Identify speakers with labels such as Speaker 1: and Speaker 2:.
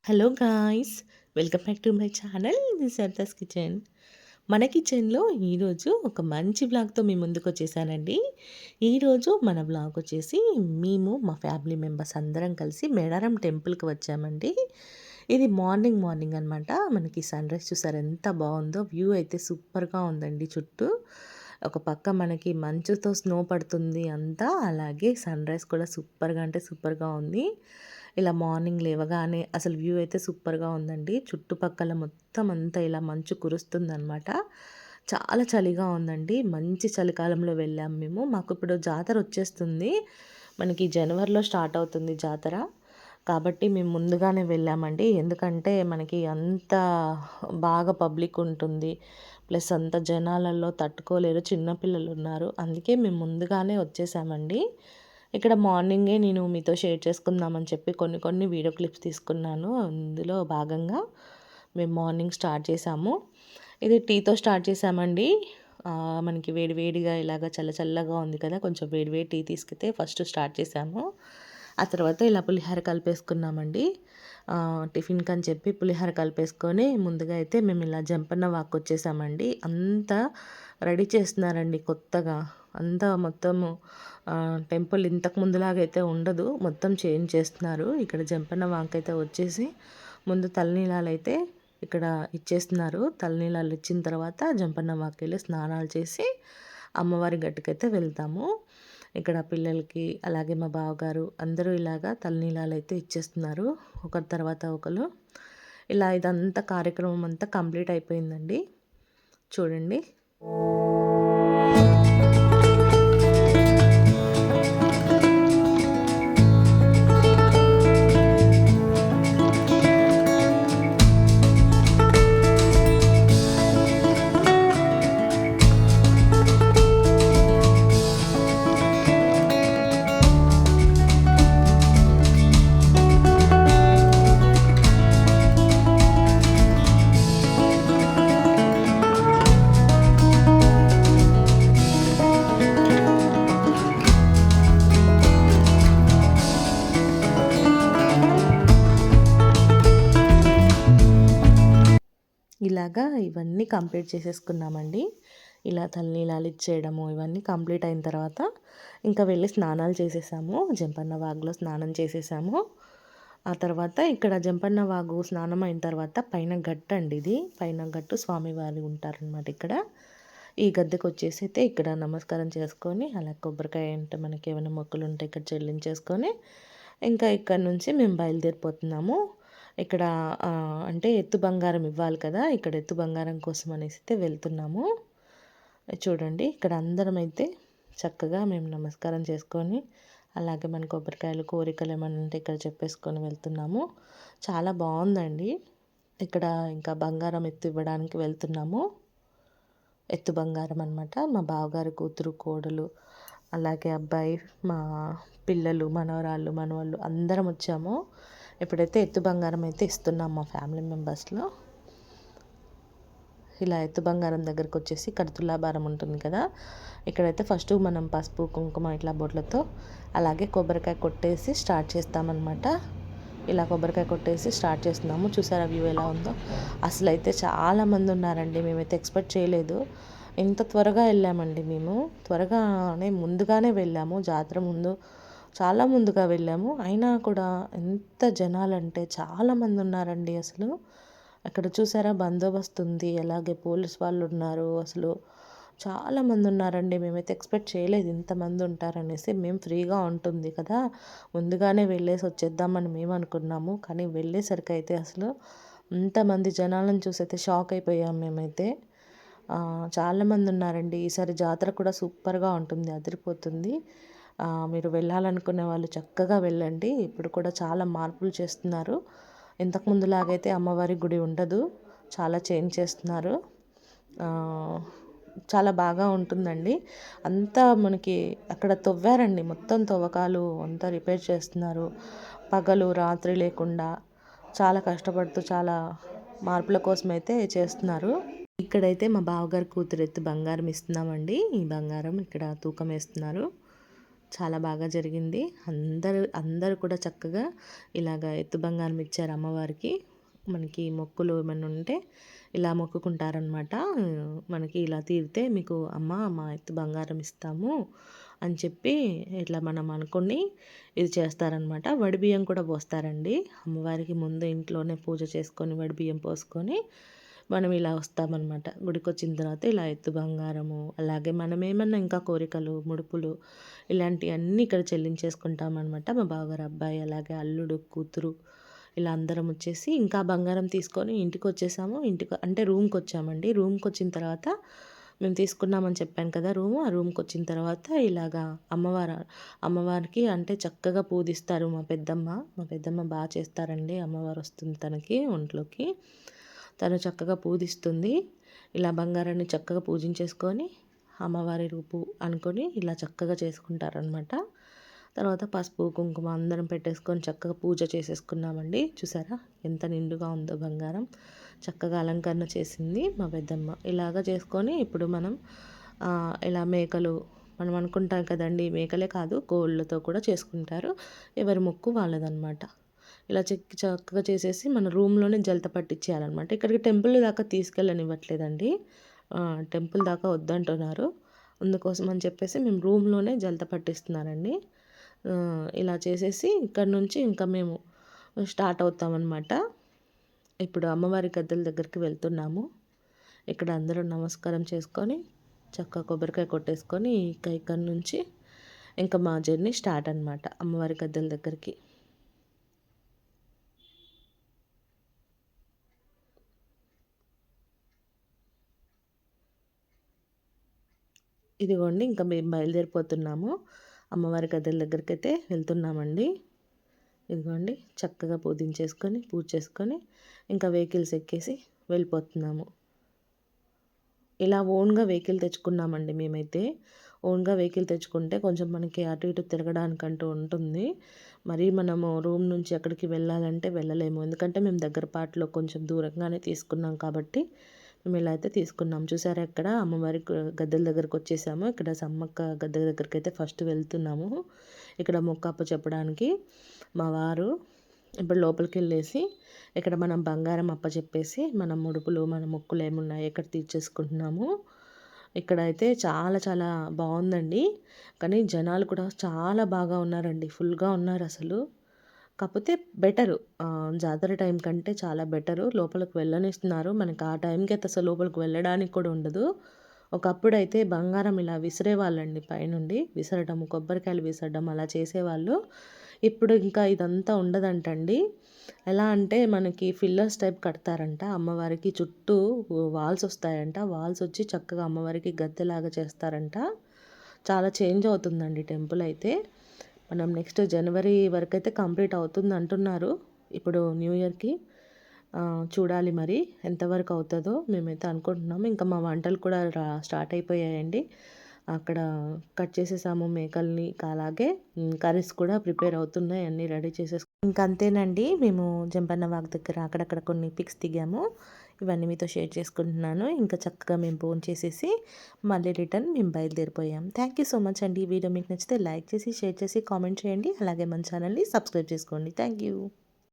Speaker 1: Hello guys, welcome back to my channel Sarada's kitchen. మన కిచెన్లో ఈరోజు ఒక మంచి వ్లాగ్తో మీ ముందుకు వచ్చేసానండి. ఈరోజు మన వ్లాగ్ వచ్చేసి మేము మా ఫ్యామిలీ మెంబర్స్ అందరం కలిసి మేడారం టెంపుల్కి వచ్చామండి. ఇది మార్నింగ్ మార్నింగ్ అనమాట. మనకి సన్ రైజ్ చూసారు ఎంత బాగుందో, వ్యూ అయితే సూపర్గా ఉందండి. చుట్టూ ఒక పక్క మనకి మంచుతో స్నో పడుతుంది అంతా, అలాగే సన్ రైజ్ కూడా సూపర్గా అంటే సూపర్గా ఉంది. ఇలా మార్నింగ్ లేవగానే అసలు వ్యూ అయితే సూపర్గా ఉందండి. చుట్టుపక్కల మొత్తం అంతా ఇలా మంచు కురుస్తుందనమాట. చాలా చలిగా ఉందండి. మంచి చలికాలంలో వెళ్ళాం మేము. మాకు ఇప్పుడు జాతర వచ్చేస్తుంది. మనకి జనవరిలో స్టార్ట్ అవుతుంది జాతర. కాబట్టి మేము ముందుగానే వెళ్ళామండి. ఎందుకంటే మనకి అంత బాగా పబ్లిక్ ఉంటుంది. ప్లస్ అంత జనాలలో తట్టుకోలేరు, చిన్నపిల్లలు ఉన్నారు. అందుకే మేము ముందుగానే వచ్చేసామండి. ఇక్కడ మార్నింగే నేను మీతో షేర్ చేసుకుందామని చెప్పి కొన్ని కొన్ని వీడియో క్లిప్స్ తీసుకున్నాను. అందులో భాగంగా మేము మార్నింగ్ స్టార్ట్ చేసాము. ఇది టీతో స్టార్ట్ చేసామండి. మనకి వేడి వేడిగా ఇలాగ చల్ల చల్లగా ఉంది కదా, కొంచెం వేడి వేడి టీ తీసుకుంటే ఫస్ట్ స్టార్ట్ చేసాము. ఆ తర్వాత ఇలా పులిహోర కలిపేసుకున్నామండి. టిఫిన్కి అని చెప్పి పులిహోర కలిపేసుకొని ముందుగా అయితే మేము ఇలా జంపన్న వాక్ వచ్చేసామండి. అంతా రెడీ చేస్తున్నారండి కొత్తగా. అంతా మొత్తము టెంపుల్ ఇంతకు ముందులాగా అయితే ఉండదు, మొత్తం చేంజ్ చేస్తున్నారు. ఇక్కడ జంపన్న వాక్ అయితే వచ్చేసి ముందు తలనీలాలు అయితే ఇక్కడ ఇచ్చేస్తున్నారు. తలనీలాలు ఇచ్చిన తర్వాత జంపన్న వాక్ వెళ్ళి స్నానాలు చేసి అమ్మవారి గట్టుకైతే వెళ్తాము. ఇక్కడ పిల్లలకి అలాగే మా బావగారు అందరూ ఇలాగా తలనీలాలు అయితే ఇచ్చేస్తున్నారు ఒకరి తర్వాత ఒకరు. ఇలా ఇదంతా కార్యక్రమం అంతా కంప్లీట్ అయిపోయిందండి. చూడండి. ఇలాగా ఇవన్నీ కంప్లీట్ చేసేసుకున్నామండి. ఇలా తలనీలాలు ఇచ్చేయడము ఇవన్నీ కంప్లీట్ అయిన తర్వాత ఇంకా వెళ్ళి స్నానాలు చేసేసాము. జంపన్న వాగులో స్నానం చేసేసాము. ఆ తర్వాత ఇక్కడ జంపన్న వాగు స్నానం అయిన తర్వాత పైన గట్టు అండి, ఇది పైన గట్టు స్వామివారు ఉంటారనమాట. ఇక్కడ ఈ గద్దెకి వచ్చేసి అయితే ఇక్కడ నమస్కారం చేసుకొని అలా కొబ్బరికాయ అంటే మనకి ఏమైనా మొక్కులు ఉంటే ఇక్కడ చెల్లించేసుకొని ఇంకా ఇక్కడ నుంచి మేము బయలుదేరిపోతున్నాము. ఇక్కడ అంటే ఎత్తు బంగారం ఇవ్వాలి కదా, ఇక్కడ ఎత్తు బంగారం కోసం అనేసి అయితే వెళ్తున్నాము. చూడండి, ఇక్కడ అందరం అయితే చక్కగా మేము నమస్కారం చేసుకొని అలాగే మన కొబ్బరికాయలు కోరికలు ఏమన్నా ఉంటే ఇక్కడ చెప్పేసుకొని వెళ్తున్నాము. చాలా బాగుందండి. ఇక్కడ ఇంకా బంగారం ఎత్తు ఇవ్వడానికి వెళ్తున్నాము. ఎత్తు బంగారం అనమాట. మా బావగారి కూతురు కోడలు అలాగే అబ్బాయి, మా పిల్లలు మనవరాళ్ళు మనవాళ్ళు అందరం వచ్చాము. ఇప్పుడైతే ఎత్తు బంగారం అయితే ఇస్తున్నాం మా ఫ్యామిలీ మెంబర్స్లో. ఇలా ఎత్తు బంగారం దగ్గరకు వచ్చేసి ఇక్కడ తులాభారం ఉంటుంది కదా, ఇక్కడైతే ఫస్ట్ మనం పసుపు కుంకుమ ఇట్లా బొట్లతో అలాగే కొబ్బరికాయ కొట్టేసి స్టార్ట్ చేస్తామన్నమాట. ఇలా కొబ్బరికాయ కొట్టేసి స్టార్ట్ చేస్తున్నాము. చూసారా వ్యూ ఎలా ఉందో. అసలు అయితే చాలామంది ఉన్నారండి. మేమైతే ఎక్స్పెక్ట్ చేయలేదు, ఇంత త్వరగా వెళ్ళామండి. మేము ముందుగానే వెళ్ళాము, జాతర ముందు చాలా ముందుగా వెళ్ళాము. అయినా కూడా ఎంత జనాలంటే చాలామంది ఉన్నారండి. అసలు అక్కడ చూసారా బందోబస్తు ఉంది, అలాగే పోలీస్ వాళ్ళు ఉన్నారు. అసలు చాలామంది ఉన్నారండి. మేమైతే ఎక్స్పెక్ట్ చేయలేదు ఇంతమంది ఉంటారనేసి. మేము ఫ్రీగా ఉంటుంది కదా, ముందుగానే వెళ్ళేసి వచ్చేద్దామని మేము అనుకున్నాము. కానీ వెళ్ళేసరికి అయితే అసలు ఇంతమంది జనాలను చూసైతే షాక్ అయిపోయాం మేమైతే. చాలామంది ఉన్నారండి. ఈసారి జాతర కూడా సూపర్గా ఉంటుంది, అదిరిపోతుంది. మీరు వెళ్ళాలనుకునే వాళ్ళు చక్కగా వెళ్ళండి. ఇప్పుడు కూడా చాలా మార్పులు చేస్తున్నారు. ఇంతకుముందులాగైతే అమ్మవారి గుడి ఉండదు, చాలా చేంజ్ చేస్తున్నారు. చాలా బాగా ఉంటుందండి. అంతా మనకి అక్కడ తవ్వారండి, మొత్తం తవ్వకాలు అంతా రిపేర్ చేస్తున్నారు. పగలు రాత్రి లేకుండా చాలా కష్టపడుతూ చాలా మార్పుల కోసం అయితే చేస్తున్నారు. ఇక్కడైతే మా బావగారు కూతురు ఎత్తు బంగారం ఇస్తున్నామండి. ఈ బంగారం ఇక్కడ తూకం వేస్తున్నారు. చాలా బాగా జరిగింది. అందరూ అందరూ కూడా చక్కగా ఇలాగ ఎత్తు బంగారం ఇచ్చారు అమ్మవారికి. మనకి మొక్కులు ఏమన్నా ఉంటే ఇలా మొక్కుకుంటారనమాట. మనకి ఇలా తీరితే మీకు అమ్మ మా ఎత్తు బంగారం ఇస్తాము అని చెప్పి ఇట్లా మనం అనుకోని ఇది చేస్తారనమాట. వడిబియ్యం కూడా పోస్తారండి. అమ్మవారికి ముందు ఇంట్లోనే పూజ చేసుకొని వడిబియ్యం పోసుకొని మనం ఇలా వస్తామనమాట. గుడికొచ్చిన తర్వాత ఇలా ఎత్తు బంగారము, అలాగే మనమేమన్నా ఇంకా కోరికలు, ముడుపులు ఇలాంటియన్నీ ఇక్కడ చెల్లించేసుకుంటామనమాట. మా బావగారు అబ్బాయి, అలాగే అల్లుడు, కూతురు ఇలా అందరం వచ్చేసి ఇంకా బంగారం తీసుకొని ఇంటికొచ్చేసాము. అంటే రూమ్‌కొచ్చామండి. రూమ్‌కొచ్చిన తర్వాత మేము తీసుకున్నామని చెప్పాను కదా రూము. ఆ రూమ్‌కొచ్చిన తర్వాత ఇలాగా అమ్మవారికి అంటే చక్కగా పూజిస్తారు మా పెద్దమ్మ. మా పెద్దమ్మ చేస్తారండి. అమ్మవారు వస్తుంది తనకి ఒంట్లోకి. తను చక్కగా పూజిస్తుంది. ఇలా బంగారాన్ని చక్కగా పూజించేసుకొని అమ్మవారి రూపు అనుకొని ఇలా చక్కగా చేసుకుంటారనమాట. తర్వాత పసుపు, కుంకుమ అందరం పెట్టేసుకొని చక్కగా పూజ చేసేసుకున్నామండి. చూసారా ఎంత నిండుగా ఉందో బంగారం. చక్కగా అలంకరణ చేసింది మా పెద్దమ్మ. ఇలాగ చేసుకొని ఇప్పుడు మనం ఇలా మేకలు మనం అనుకుంటాం కదండీ! మేకలే కాదు కోళ్ళతో కూడా చేసుకుంటారు. ఎవరి మొక్కు వాళ్ళదనమాట. ఇలా చక్కగా చేసేసి మన రూమ్‌లోనే జలత పట్టించేయాలనమాట. ఇక్కడికి టెంపుల్ దాకా తీసుకెళ్ళనివ్వట్లేదండి. టెంపుల్ దాకా వద్దంటున్నారు. అందుకోసం అని చెప్పేసి మేము రూమ్‌లోనే జలత పట్టిస్తున్నానండి. ఇలా చేసేసి ఇక్కడి నుంచి ఇంకా మేము స్టార్ట్ అవుతామన్నమాట. ఇప్పుడు అమ్మవారి గద్దెల దగ్గరికి వెళ్తున్నాము. ఇక్కడ అందరూ నమస్కారం చేసుకొని చక్కగా కొబ్బరికాయ కొట్టేసుకొని ఇక ఇక్కడి నుంచి ఇంకా మా జర్నీ స్టార్ట్ అనమాట అమ్మవారి గద్దెల దగ్గరికి. ఇదిగోండి ఇంకా మేము బయలుదేరిపోతున్నాము. అమ్మవారి గద్దెల దగ్గరికైతే వెళ్తున్నామండి. ఇదిగోండి చక్కగా పూజించేసుకొని పూజ చేసుకొని ఇంకా వెహికల్స్ ఎక్కేసి వెళ్ళిపోతున్నాము. ఇలా ఓన్గా వెహికల్ తెచ్చుకున్నామండి మేమైతే. ఓన్గా వెహికల్ తెచ్చుకుంటే కొంచెం మనకి అటు ఇటు తిరగడానికంటూ ఉంటుంది. మరి మనము రూమ్ నుంచి ఎక్కడికి వెళ్ళాలంటే వెళ్ళలేము. ఎందుకంటే మేము దగ్గర పాటులో కొంచెం దూరంగానే తీసుకున్నాం కాబట్టి మేము ఇలా అయితే తీసుకున్నాం. చూసారా ఇక్కడ అమ్మవారి గద్దెల దగ్గరకు వచ్చేసాము. ఇక్కడ సమ్మక్క గద్దె దగ్గరికి అయితే ఫస్ట్ వెళ్తున్నాము. ఇక్కడ మొక్క చెప్పడానికి మా వారు ఇప్పుడు లోపలికి వెళ్ళేసి ఇక్కడ మనం బంగారం అప్పచెప్పేసి మన ముడుపులు మన మొక్కులు ఏమున్నాయో ఇక్కడ తీర్చేసుకుంటున్నాము. ఇక్కడైతే చాలా చాలా బాగుందండి. కానీ జనాలు కూడా చాలా బాగా ఉన్నారండి. ఫుల్గా ఉన్నారు అసలు. కాకపోతే బెటరు జాతర టైం కంటే చాలా బెటరు. లోపలికి వెళ్ళనిస్తున్నారు. మనకి ఆ టైంకి అయితే అసలు లోపలికి వెళ్ళడానికి కూడా ఉండదు. ఒకప్పుడైతే బంగారం ఇలా విసిరేవాళ్ళండి పైనుండి. విసరడం, కొబ్బరికాయలు విసరడం అలా చేసేవాళ్ళు. ఇప్పుడు ఇంకా ఇదంతా ఉండదంటండి. ఎలా అంటే మనకి ఫిల్లర్స్ టైప్ కడతారంట. అమ్మవారికి చుట్టూ వాల్స్ వస్తాయంట. వాల్స్ వచ్చి చక్కగా అమ్మవారికి గద్దెలాగా చేస్తారంట. చాలా చేంజ్ అవుతుందండి టెంపుల్ అయితే. మనం నెక్స్ట్ జనవరి వరకు అయితే కంప్లీట్ అవుతుంది అంటున్నారు. ఇప్పుడు న్యూ ఇయర్కి చూడాలి మరి ఎంతవరకు అవుతుందో మేమైతే అనుకుంటున్నాము. ఇంకా మా వంటలు కూడా స్టార్ట్ అయిపోయాయండి. అక్కడ కట్ చేసేసాము మేకల్ని. అలాగే కర్రీస్ కూడా ప్రిపేర్ అవుతున్నాయి. అన్నీ రెడీ ఇంకా అంతేనండి. మేము జంపన్న వాగు దగ్గర అక్కడక్కడ కొన్ని పిక్స్ దిగాము. ఇవన్నీ మీతో షేర్ చేసుకుంటున్నాను. ఇంకా చక్కగా మేము భోంచేసేసి మళ్ళీ రిటర్న్ మేము బయలుదేరిపోయాం. థ్యాంక్ యూ సో మచ్ అండి. ఈ వీడియో మీకు నచ్చితే లైక్ చేసి, షేర్ చేసి, కామెంట్ చేయండి. అలాగే మన ఛానల్ని సబ్స్క్రైబ్ చేసుకోండి. Thank you.